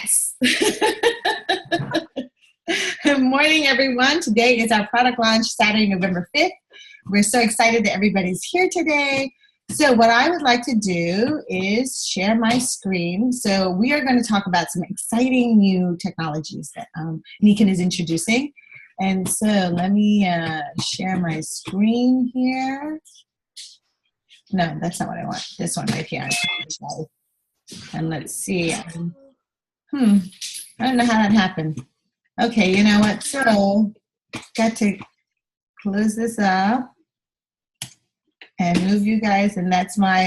Yes. Good morning, everyone. Today is our product launch, Saturday, November 5th. We're so excited that everybody's here today. So what I would like to do is share my screen. So we are going to talk about some exciting new technologies that Nikken is introducing. And so let me share my screen here. No, that's not what I want. This one right here. And let's see. I don't know how that happened. Okay, you know what? So, got to close this up and move you guys. And that's my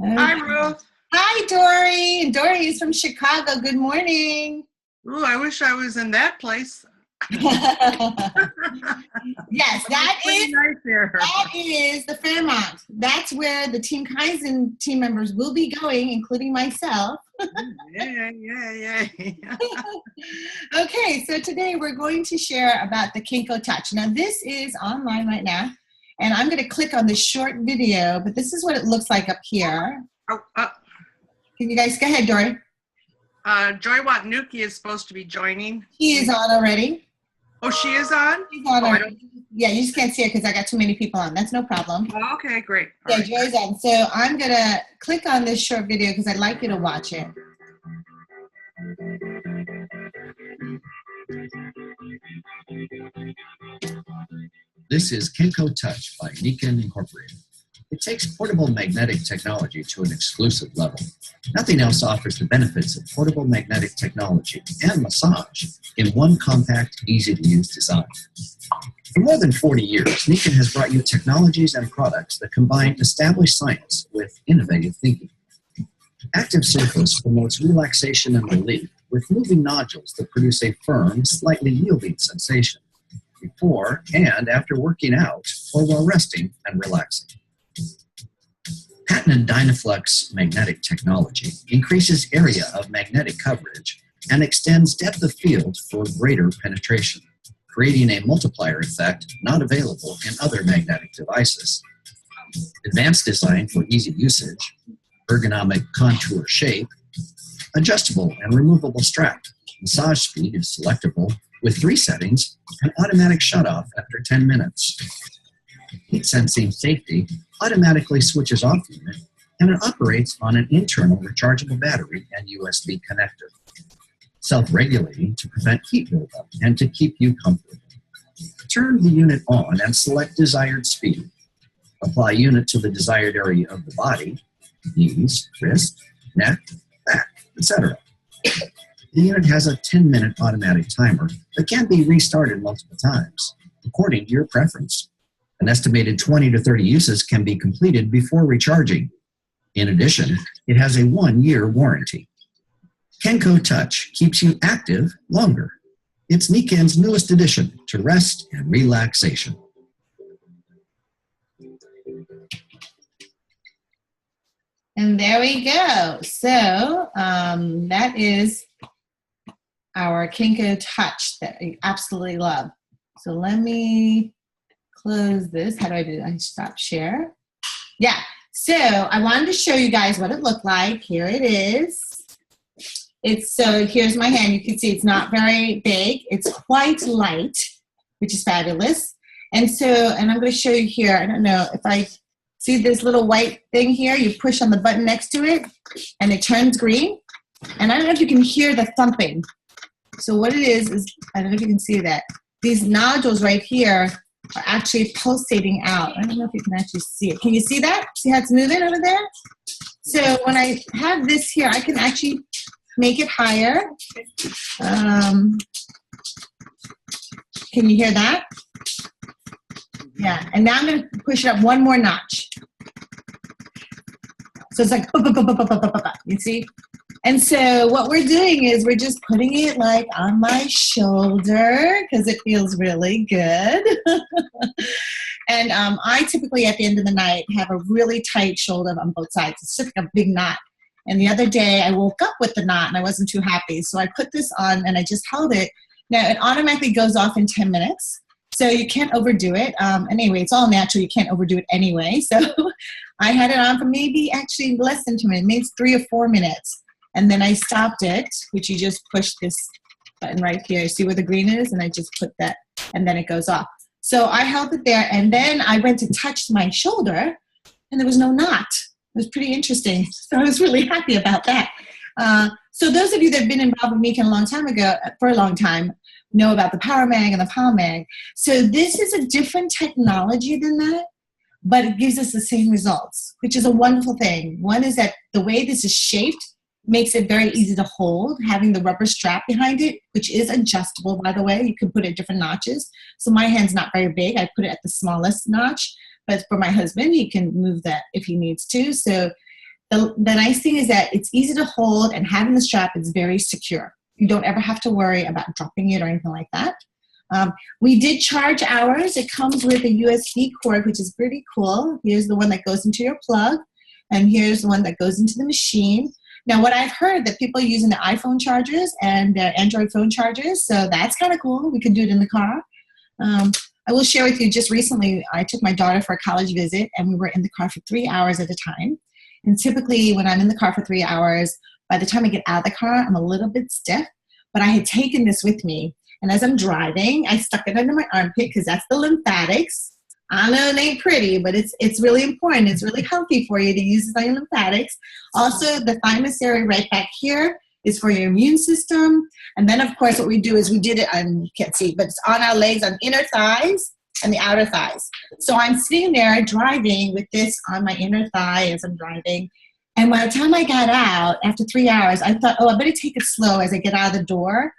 Hi, Ruth. Hi, Dory. Dory is from Chicago. Good morning. Ooh, I wish I was in that place. Yes, that is the Fairmont. That's where the Team Kaizen team members will be going, including myself. Yeah. Okay, so today we're going to share about the Kenko Touch. Now this is online right now, and I'm going to click on this short video, but this is what it looks like up here. Can you guys go ahead, Dory? Joy Watnuki is supposed to be joining. She is on already. Oh, she is on? She's on already. Yeah, you just can't see her because I got too many people on. That's no problem. Oh, okay, great. Yeah, Joy's on. So I'm going to click on this short video because I'd like you to watch it. This is Kenko Touch by Nikken Incorporated. It takes portable magnetic technology to an exclusive level. Nothing else offers the benefits of portable magnetic technology and massage in one compact, easy-to-use design. For more than 40 years, Nikken has brought you technologies and products that combine established science with innovative thinking. Active Surface promotes relaxation and relief with moving nodules that produce a firm, slightly yielding sensation before and after working out or while resting and relaxing. Patented Dynaflux magnetic technology increases area of magnetic coverage and extends depth of field for greater penetration, creating a multiplier effect not available in other magnetic devices. Advanced design for easy usage, ergonomic contour shape, adjustable and removable strap. Massage speed is selectable with 3 settings and automatic shutoff after 10 minutes. Heat sensing safety automatically switches off unit, and it operates on an internal rechargeable battery and USB connector. Self-regulating to prevent heat buildup and to keep you comfortable. Turn the unit on and select desired speed. Apply unit to the desired area of the body, knees, wrist, neck, back, etc. The unit has a 10-minute automatic timer that can be restarted multiple times, according to your preference. An estimated 20 to 30 uses can be completed before recharging. In addition, it has a 1-year warranty. Kenko Touch keeps you active longer. It's Nikken's newest addition to rest and relaxation. And there we go. So that is our Kenko Touch that I absolutely love. So let me close this. How do I do that? I stop share. Yeah. So I wanted to show you guys what it looked like. Here it is. So here's my hand. You can see it's not very big. It's quite light, which is fabulous. And I'm going to show you here. I don't know if I see this little white thing here. You push on the button next to it and it turns green. And I don't know if you can hear the thumping. So what it is I don't know if you can see that. These nodules right here are actually pulsating out. I don't know if you can actually see it. Can you see that? See how it's moving over there? So when I have this here, I can actually make it higher. Can you hear that? Yeah, and now I'm going to push it up one more notch. So it's like, you see? And so what we're doing is we're just putting it like on my shoulder because it feels really good. And I typically at the end of the night have a really tight shoulder on both sides. It's just like a big knot. And the other day I woke up with the knot and I wasn't too happy. So I put this on and I just held it. Now it automatically goes off in 10 minutes. So you can't overdo it. Anyway, it's all natural. You can't overdo it anyway. So I had it on for maybe actually less than 2 minutes, maybe 3 or 4 minutes. And then I stopped it, which you just push this button right here. See where the green is? And I just put that, and then it goes off. So I held it there, and then I went to touch my shoulder, and there was no knot. It was pretty interesting. So I was really happy about that. So those of you that have been involved with Nikken for a long time, know about the Power Mag and the Palm Mag. So this is a different technology than that, but it gives us the same results, which is a wonderful thing. One is that the way this is shaped makes it very easy to hold, having the rubber strap behind it, which is adjustable, by the way. You can put it at different notches. So my hand's not very big. I put it at the smallest notch. But for my husband, he can move that if he needs to. So the nice thing is that it's easy to hold, and having the strap is very secure. You don't ever have to worry about dropping it or anything like that. We did charge ours. It comes with a USB cord, which is pretty cool. Here's the one that goes into your plug, and here's the one that goes into the machine. Now, what I've heard that people are using the iPhone chargers and their Android phone chargers, so that's kind of cool. We can do it in the car. I will share with you, just recently, I took my daughter for a college visit, and we were in the car for 3 hours at a time. And typically, when I'm in the car for 3 hours, by the time I get out of the car, I'm a little bit stiff. But I had taken this with me, and as I'm driving, I stuck it under my armpit because that's the lymphatics. I know it ain't pretty, but it's really important. It's really healthy for you to use this on your lymphatics. Also, the thymus area right back here is for your immune system. And then, of course, what we do is we did it on, you can't see, but it's on our legs, on inner thighs and the outer thighs. So I'm sitting there driving with this on my inner thigh as I'm driving. And by the time I got out, after 3 hours, I thought, I better take it slow as I get out of the door.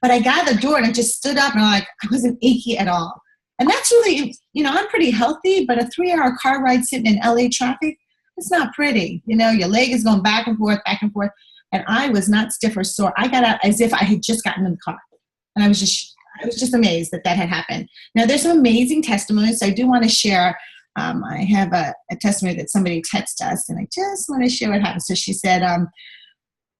But I got out of the door and I just stood up and I wasn't achy at all. And that's really, I'm pretty healthy, but a 3-hour car ride sitting in LA traffic, it's not pretty. Your leg is going back and forth, and I was not stiff or sore. I got out as if I had just gotten in the car. And I was just amazed that had happened. Now, there's some amazing testimonies. So I do want to share. I have a testimony that somebody texted us, and I just want to share what happened. So she said,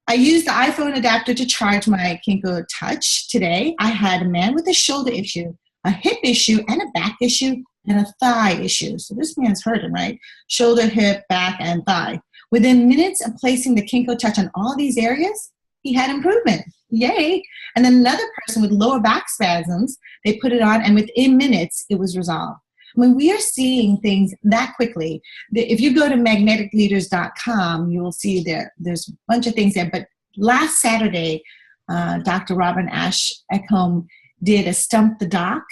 I used the iPhone adapter to charge my Kenko Touch today. I had a man with a shoulder issue, a hip issue, and a back issue, and a thigh issue. So this man's hurting, right? Shoulder, hip, back, and thigh. Within minutes of placing the Kenko Touch on all these areas, he had improvement. Yay. And then another person with lower back spasms, they put it on, and within minutes, it was resolved. When we are seeing things that quickly, if you go to magneticleaders.com, you will see there's a bunch of things there. But last Saturday, Dr. Robin Ash Ekholm did a Stump the Doc,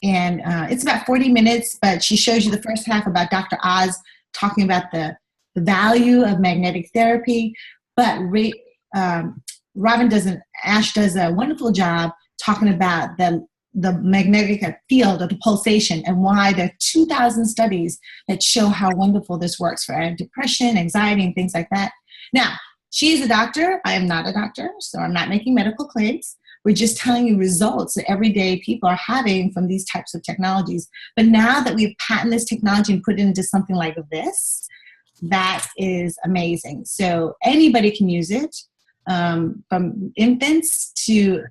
and it's about 40 minutes, but she shows you the first half about Dr. Oz talking about the value of magnetic therapy. But Ash does a wonderful job talking about the magnetic field or the pulsation, and why there are 2,000 studies that show how wonderful this works for depression, anxiety, and things like that. Now, she's a doctor. I am not a doctor, so I'm not making medical claims. We're just telling you results that everyday people are having from these types of technologies. But now that we've patented this technology and put it into something like this, that is amazing. So anybody can use it, from infants to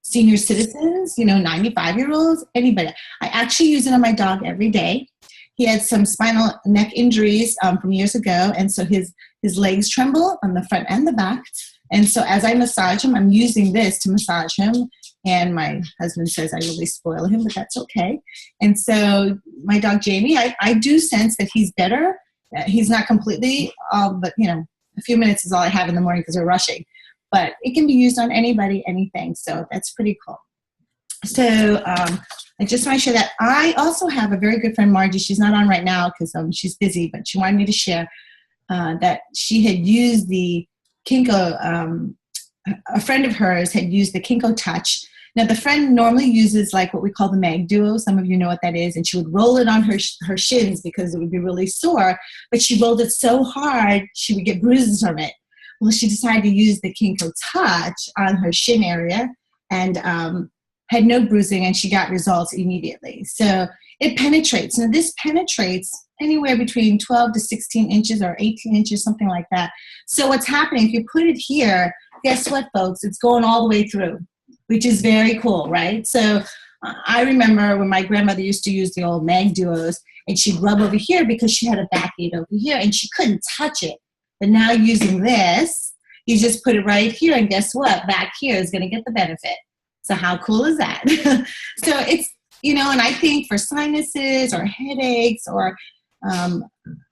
senior citizens, 95-year-olds, anybody. I actually use it on my dog every day. He had some spinal neck injuries from years ago, and so his legs tremble on the front and the back. And so as I massage him, I'm using this to massage him. And my husband says I really spoil him, but that's okay. And so my dog Jamie, I do sense that he's better. He's not completely, but a few minutes is all I have in the morning because we're rushing. But it can be used on anybody, anything. So that's pretty cool. So I just want to share that. I also have a very good friend, Margie. She's not on right now because she's busy, but she wanted me to share that she had used the Kenko, a friend of hers had used the Kenko Touch. Now, the friend normally uses like what we call the Mag Duo. Some of you know what that is. And she would roll it on her shins because it would be really sore. But she rolled it so hard, she would get bruises from it. Well, she decided to use the Kenko Touch on her shin area and had no bruising, and she got results immediately. So it penetrates. Now, this penetrates anywhere between 12 to 16 inches or 18 inches, something like that. So what's happening, if you put it here, guess what, folks? It's going all the way through, which is very cool, right? So I remember when my grandmother used to use the old Mag Duos, and she'd rub over here because she had a backache over here, and she couldn't touch it. But now using this, You just put it right here, and guess what? Back here is going to get the benefit. So how cool is that? So it's, and I think for sinuses or headaches or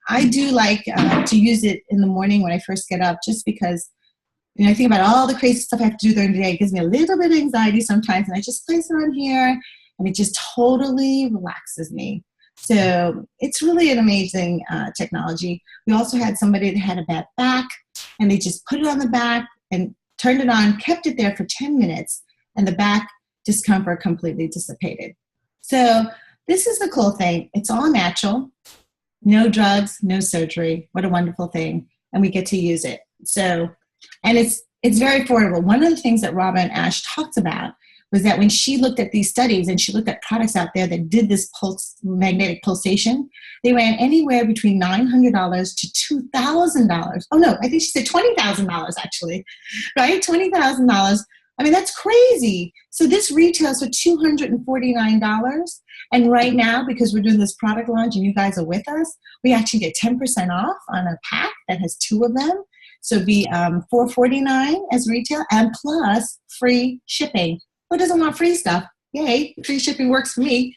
I do like to use it in the morning when I first get up, just because I think about all the crazy stuff I have to do during the day. It gives me a little bit of anxiety sometimes, and I just place it on here, and it just totally relaxes me. So it's really an amazing technology. We also had somebody that had a bad back, and they just put it on the back and turned it on, kept it there for 10 minutes, and the back discomfort completely dissipated. So this is the cool thing. It's all natural. No drugs, no surgery. What a wonderful thing. And we get to use it. So, and it's very affordable. One of the things that Robin Ash talked about was that when she looked at these studies and she looked at products out there that did this magnetic pulsation, they ran anywhere between $900 to $2,000. Oh no, I think she said $20,000 actually, right? $20,000. I mean, that's crazy. So this retails for $249. And right now, because we're doing this product launch and you guys are with us, we actually get 10% off on a pack that has 2 of them. So it'd be $449 as retail and plus free shipping. Who doesn't want free stuff? Yay, free shipping works for me.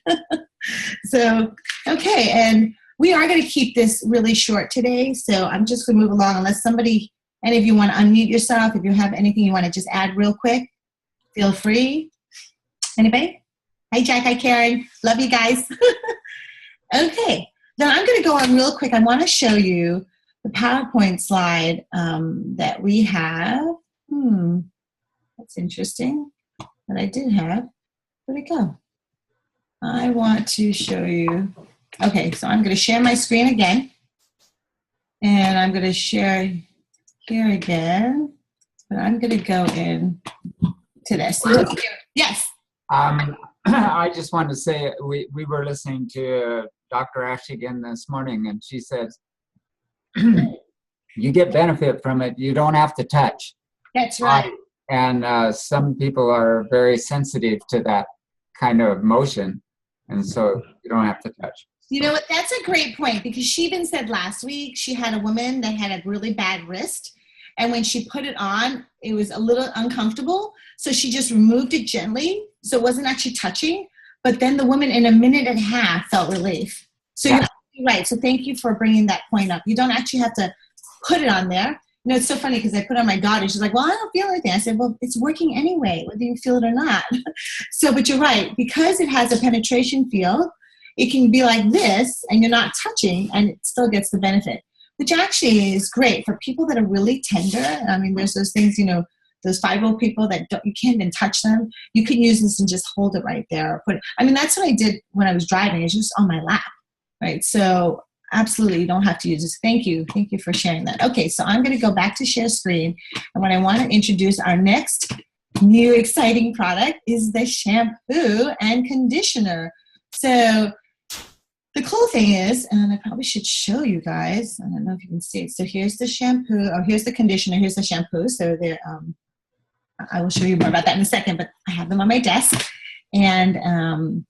So, okay, and we are going to keep this really short today. So I'm just going to move along unless any of you want to unmute yourself. If you have anything you want to just add real quick, feel free. Anybody? Hi, Jack. Hi, Karen. Love you guys. Okay. Now I'm going to go on real quick. I want to show you the PowerPoint slide that we have. That's interesting. That I did have. Where'd it go? I want to show you. Okay, so I'm going to share my screen again. And I'm going to share here again. But I'm going to go in to this. Yes. I just wanted to say we were listening to Dr. Ash again this morning, and she says, you get benefit from it. You don't have to touch. That's right. And some people are very sensitive to that kind of motion, and so you don't have to touch. You know what? That's a great point, because she even said last week she had a woman that had a really bad wrist, and when she put it on, it was a little uncomfortable, so she just removed it gently, so it wasn't actually touching, but then the woman in a minute and a half felt relief. So Yeah. You're right. So thank you for bringing that point up. You don't actually have to put it on there. It's so funny because I put it on my daughter. She's like, well, I don't feel anything. I said, well, it's working anyway, whether you feel it or not. So, but you're right. Because it has a penetration field, it can be like this, and you're not touching, and it still gets the benefit, which actually is great for people that are really tender. I mean, there's those things, those fibro people that you can't even touch them. You can use this and just hold it right there. That's what I did when I was driving. It's just on my lap, right? So absolutely, you don't have to use this. Thank you for sharing that. Okay, so I'm going to go back to share screen, and what I want to introduce our next new exciting product is the shampoo and conditioner. So the cool thing is, and I probably should show you guys, I don't know if you can see it. So here's the shampoo, here's the conditioner, here's the shampoo. So there, I will show you more about that in a second, but I have them on my desk. And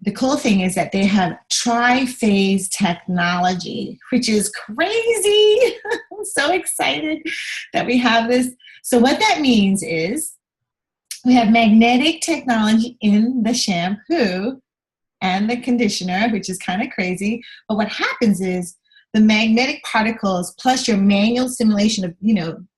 the cool thing is that they have Triphase technology, which is crazy. I'm so excited that we have this. So what that means is we have magnetic technology in the shampoo and the conditioner, which is kind of crazy. But what happens is the magnetic particles plus your manual stimulation of,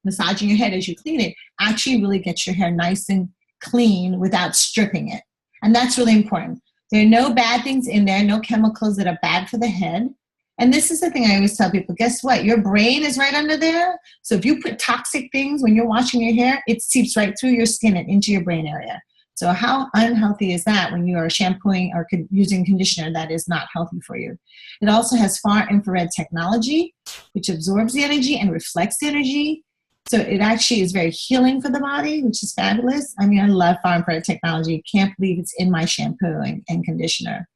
massaging your head as you clean it actually really gets your hair nice and clean without stripping it. And that's really important. There are no bad things in there, no chemicals that are bad for the head. And this is the thing I always tell people, guess what? Your brain is right under there. So if you put toxic things when you're washing your hair, it seeps right through your skin and into your brain area. So how unhealthy is that when you are shampooing or using conditioner that is not healthy for you? It also has far infrared technology, which absorbs the energy and reflects the energy. So it actually is very healing for the body, which is fabulous. I love far infrared technology. Can't believe it's in my shampoo and conditioner.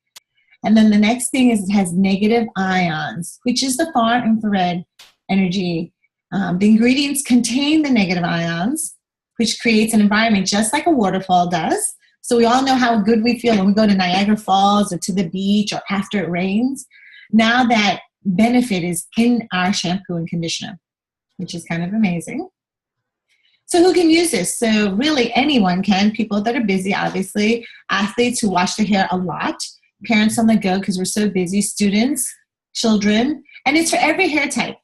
And then the next thing is it has negative ions, which is the far infrared energy. The ingredients contain the negative ions, which creates an environment just like a waterfall does. So we all know how good we feel when we go to Niagara Falls or to the beach or after it rains. Now that benefit is in our shampoo and conditioner, which is kind of amazing. So who can use this? So really anyone can. People that are busy, obviously. Athletes who wash their hair a lot. Parents on the go because we're so busy. Students, children. And it's for every hair type.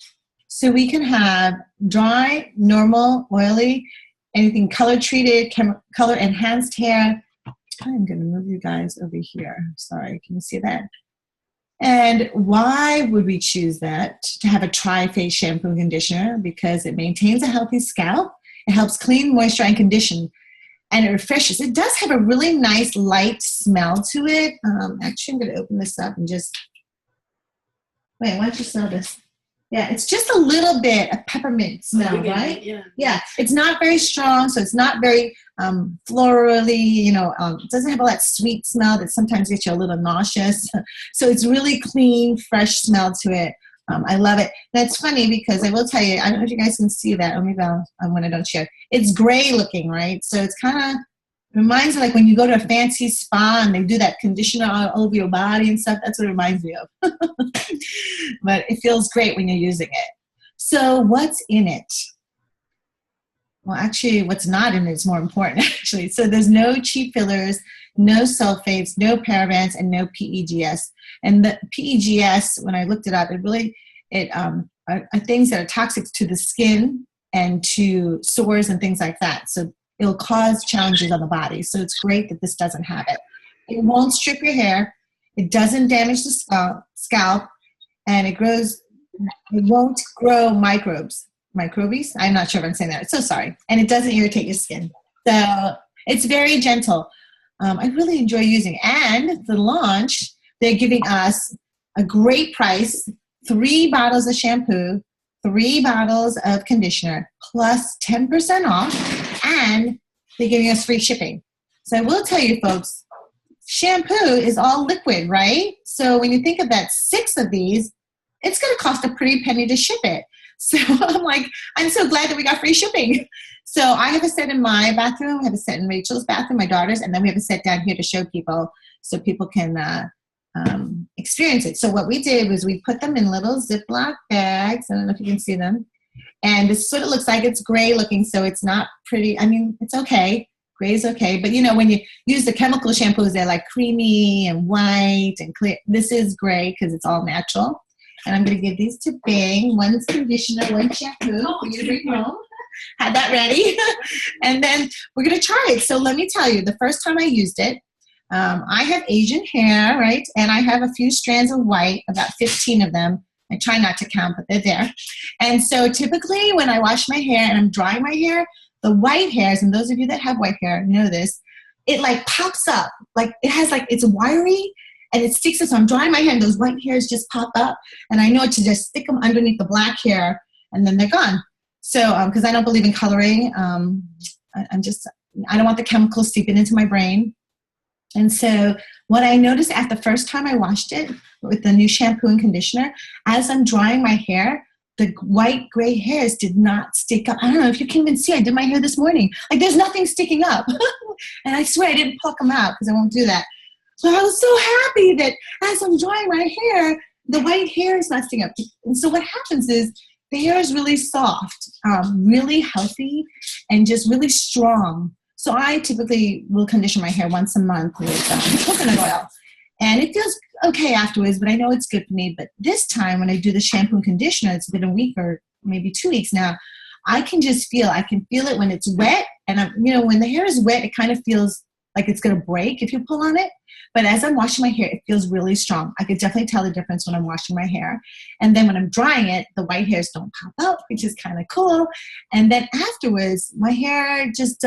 So we can have dry, normal, oily, anything color treated, color enhanced hair. I'm going to move you guys over here. Sorry, can you see that? And why would we choose that? To have a Triphase shampoo and conditioner, because it maintains a healthy scalp. It helps clean, moisture, and condition. And it refreshes. It does have a really nice light smell to it. Actually, I'm going to open this up and just, wait, why don't you smell this? Yeah, it's just a little bit of peppermint smell, right? Yeah, it's not very strong, so it's not very florally, it doesn't have all that sweet smell that sometimes gets you a little nauseous. So it's really clean, fresh smell to it. I love it. That's funny because I will tell you, I don't know if you guys can see that, or maybe when I don't share. It's gray looking, right? So it's kind of reminds me like when you go to a fancy spa and they do that conditioner all over your body and stuff. That's what it reminds me of. But it feels great when you're using it. So what's in it? Well, actually, what's not in it is more important, actually. So there's no cheap fillers, no sulfates, no parabens, and no PEGS. And the PEGS, when I looked it up, are things that are toxic to the skin and to sores and things like that. So it'll cause challenges on the body. So it's great that this doesn't have it. It won't strip your hair. It doesn't damage the scalp. And it won't grow microbes. Microbes? I'm not sure if I'm saying that. So sorry. And it doesn't irritate your skin. So it's very gentle. I really enjoy using it. And the launch, they're giving us a great price, 3 bottles of shampoo, 3 bottles of conditioner, plus 10% off. And they're giving us free shipping. So I will tell you, folks, shampoo is all liquid, right? So when you think of that, 6 of these, it's going to cost a pretty penny to ship it. So I'm so glad that we got free shipping. So I have a set in my bathroom, I have a set in Rachel's bathroom, my daughter's, and then we have a set down here to show people so people can experience it. So what we did was we put them in little Ziploc bags. I don't know if you can see them. And this is what it looks like. It's gray looking, so it's not pretty. I mean, it's okay. Gray is okay. But, when you use the chemical shampoos, they're like creamy and white and clear. This is gray because it's all natural. And I'm going to give these to Bing. One's conditioner, one shampoo for you to bring home. Had that ready. And then we're going to try it. So let me tell you, the first time I used it, I have Asian hair, right? And I have a few strands of white, about 15 of them. I try not to count, but they're there. And so typically when I wash my hair and I'm drying my hair, the white hairs, and those of you that have white hair know this, it like pops up. Like it has it's wiry and it sticks. So I'm drying my hair and those white hairs just pop up. And I know to just stick them underneath the black hair and then they're gone. So, because I don't believe in coloring, I don't want the chemicals seeping into my brain. And so what I noticed at the first time I washed it with the new shampoo and conditioner, as I'm drying my hair, the white gray hairs did not stick up. I don't know if you can even see, I did my hair this morning. Like there's nothing sticking up. And I swear I didn't pluck them out because I won't do that. So I was so happy that as I'm drying my hair, the white hair is not sticking up. And so what happens is the hair is really soft, really healthy, and just really strong. So I typically will condition my hair once a month with coconut oil. And it feels okay afterwards, but I know it's good for me. But this time when I do the shampoo and conditioner, it's been a week or maybe 2 weeks now, I can feel it when it's wet. And when the hair is wet, it kind of feels like it's going to break if you pull on it. But as I'm washing my hair, it feels really strong. I could definitely tell the difference when I'm washing my hair. And then when I'm drying it, the white hairs don't pop up, which is kind of cool. And then afterwards, my hair just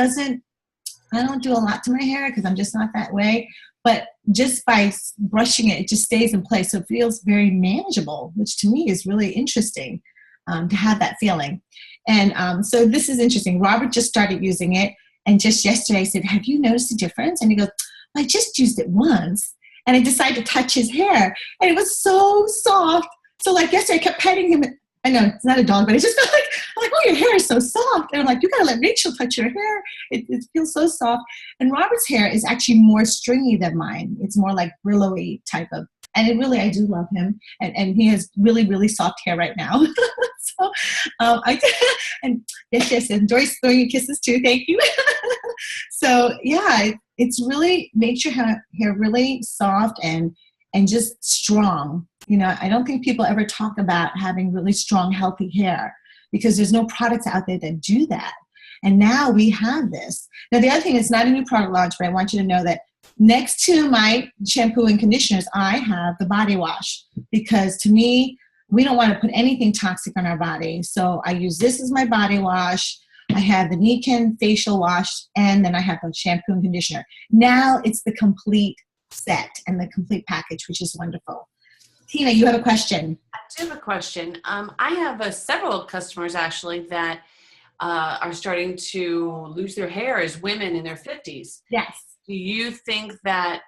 I don't do a lot to my hair because I'm just not that way. But just by brushing it, it just stays in place. So it feels very manageable, which to me is really interesting to have that feeling. And so this is interesting. Robert just started using it. And just yesterday I said, have you noticed a difference? And he goes, I just used it once. And I decided to touch his hair. And it was so soft. So yesterday I kept petting him. I know it's not a dog, but it just felt I'm like, oh, your hair is so soft. And I'm like, you got to let Rachel touch your hair. It feels so soft. And Robert's hair is actually more stringy than mine. It's more like willowy type of. And I do love him. And he has really, really soft hair right now. So, and yes, and Joyce throwing you kisses too. Thank you. So yeah, it's really makes your hair really soft and just strong. You know, I don't think people ever talk about having really strong, healthy hair because there's no products out there that do that. And now we have this. Now the other thing, it's not a new product launch, but I want you to know that next to my shampoo and conditioners, I have the body wash because to me, we don't want to put anything toxic on our body. So I use this as my body wash. I have the Nikken facial wash, and then I have the shampoo and conditioner. Now it's the complete set and the complete package, which is wonderful. Tina, you have a question. I do have a question. I have several customers actually that are starting to lose their hair as women in their 50s. Yes. Do you think that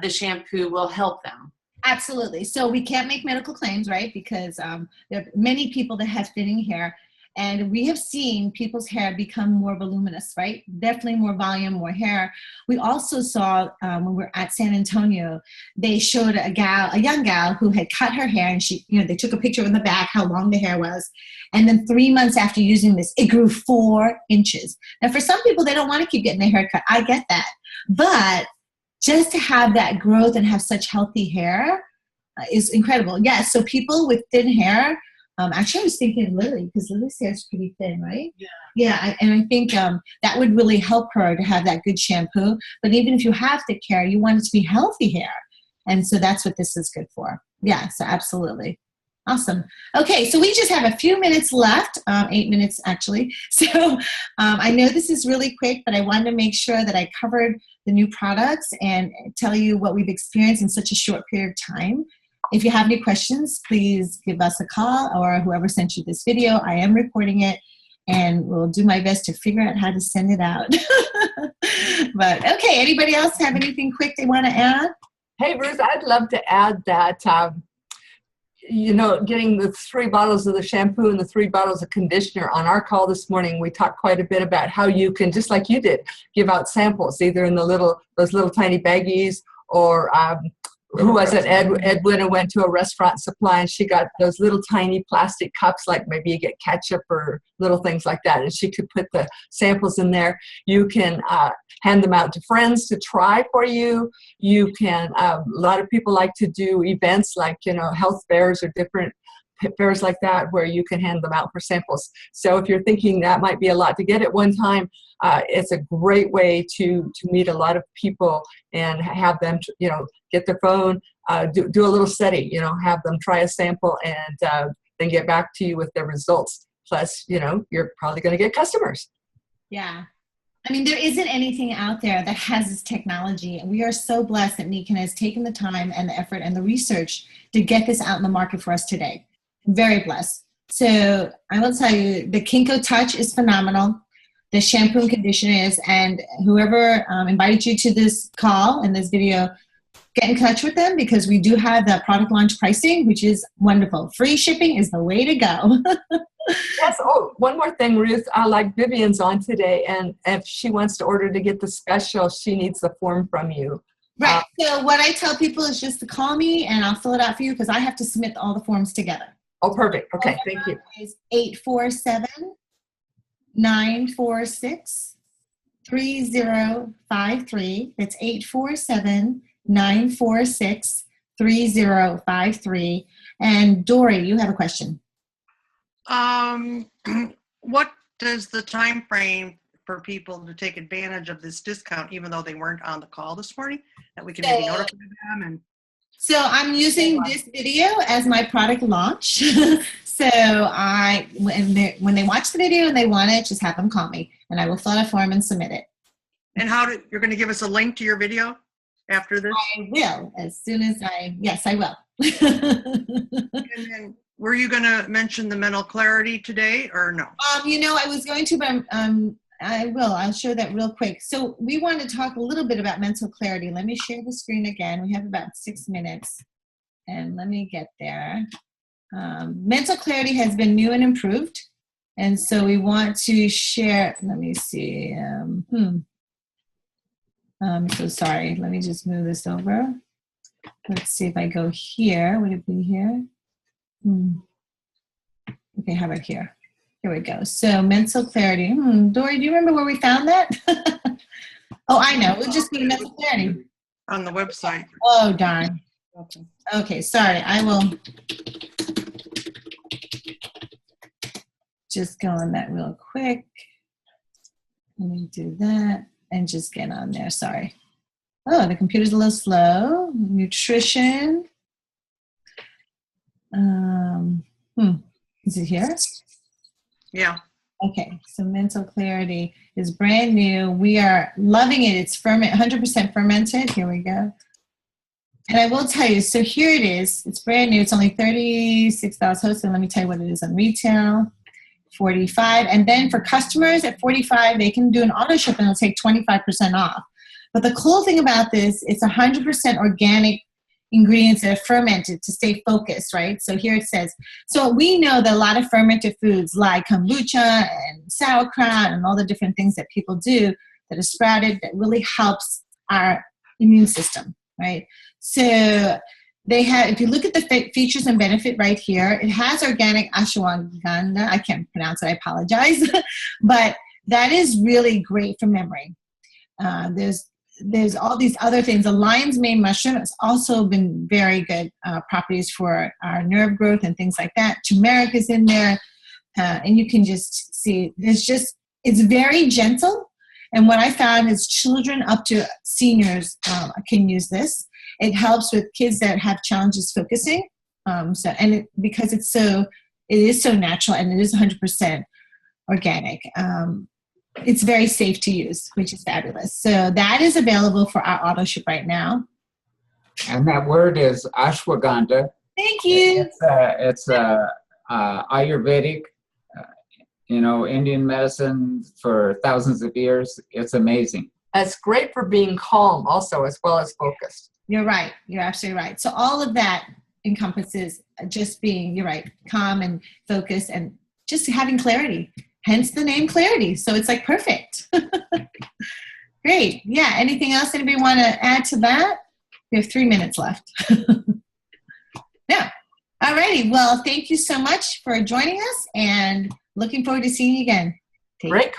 the shampoo will help them? Absolutely. So we can't make medical claims, right? Because there are many people that have thinning hair, and we have seen people's hair become more voluminous, right? Definitely more volume, more hair. We also saw when we were at San Antonio, they showed a young gal who had cut her hair, and she, they took a picture in the back how long the hair was. And then 3 months after using this, it grew 4 inches. Now, for some people, they don't want to keep getting their hair cut. I get that. But just to have that growth and have such healthy hair is incredible. Yeah, so people with thin hair, actually I was thinking Lily, because Lily's hair is pretty thin, right? Yeah. Yeah, and I think that would really help her to have that good shampoo. But even if you have thick hair, you want it to be healthy hair. And so that's what this is good for. Yeah, so absolutely. Awesome. Okay, so we just have a few minutes left, 8 minutes actually. So I know this is really quick, but I wanted to make sure that I covered the new products and tell you what we've experienced in such a short period of time. If you have any questions, please give us a call or whoever sent you this video. I am recording it and we'll do my best to figure out how to send it out. But okay, anybody else have anything quick they want to add? Hey, Ruth, I'd love to add that, getting the 3 bottles of the shampoo and the 3 bottles of conditioner. On our call this morning, we talked quite a bit about how you can, just like you did, give out samples, either in those little tiny baggies or who was it? Edwina went to a restaurant supply and she got those little tiny plastic cups, like maybe you get ketchup or little things like that. And she could put the samples in there. You can hand them out to friends to try for you. You can, a lot of people like to do events like, health fairs or different fairs like that where you can hand them out for samples. So if you're thinking that might be a lot to get at one time, it's a great way to meet a lot of people and have them, get their phone, do a little study, have them try a sample and then get back to you with their results. Plus, you're probably going to get customers. Yeah. I mean, there isn't anything out there that has this technology. And we are so blessed that Nikken has taken the time and the effort and the research to get this out in the market for us today. Very blessed. So I will tell you, the Kenko Touch is phenomenal. The shampoo and conditioner is, and whoever invited you to this call and this video, get in touch with them because we do have the product launch pricing, which is wonderful. Free shipping is the way to go. Yes. Oh, one more thing, Ruth. Like Vivian's on today, and if she wants to order to get the special, she needs the form from you. Right. So what I tell people is just to call me and I'll fill it out for you because I have to submit all the forms together. Oh, perfect. Okay, thank you. Is 847-946-3053. That's 847-946-3053. And Dory, you have a question. What does the time frame for people to take advantage of this discount, even though they weren't on the call this morning, that we can maybe notify them? And so I'm using this video as my product launch. So when they watch the video and they want it, just have them call me and I will fill out a form and submit it. And you're going to give us a link to your video after this? I will, as soon as yes, I will. And then were you going to mention the mental clarity today or no? I was going to, but I will. I'll show that real quick. So we want to talk a little bit about mental clarity. Let me share the screen again. We have about 6 minutes. And let me get there. Mental clarity has been new and improved. And so we want to share, let me see. So sorry. Let me just move this over. Let's see if I go here. Would it be here? Okay, how about here? Here we go. So mental clarity. Dory, do you remember where we found that? Oh, I know. We'll just go to mental clarity. On the website. Oh, darn. Okay. Okay, sorry. I will just go on that real quick. Let me do that and just get on there. Sorry. Oh, the computer's a little slow. Nutrition. Is it here? Yeah. Okay, so mental clarity is brand new. We are loving it. It's 100% fermented. Here we go. And I will tell you, so here it is. It's brand new. It's only $36 hosted. Let me tell you what it is on retail. $45. And then for customers at $45, they can do an auto ship and it'll take 25% off. But the cool thing about this, it's 100% organic ingredients that are fermented to stay focused, right? So here it says, so we know that a lot of fermented foods like kombucha and sauerkraut and all the different things that people do that are sprouted that really helps our immune system, right? So they have, if you look at the features and benefit right here, it has organic ashwagandha. I can't pronounce it, I apologize. But that is really great for memory. There's all these other things. The lion's mane mushroom has also been very good properties for our nerve growth and things like that. Turmeric is in there. And you can just see, it's very gentle. And what I found is children up to seniors can use this. It helps with kids that have challenges focusing. Because it is so natural and it is 100% organic. It's very safe to use, which is fabulous. So that is available for our auto ship right now. And that word is ashwagandha. Thank you. It's Ayurvedic, Indian medicine for thousands of years. It's amazing. That's great for being calm also, as well as focused. You're right. You're absolutely right. So all of that encompasses just being, you're right, calm and focused and just having clarity. Hence the name Clarity. So it's like perfect. Great. Yeah. Anything else anybody want to add to that? We have 3 minutes left. Yeah. All righty. Well, thank you so much for joining us and looking forward to seeing you again. Great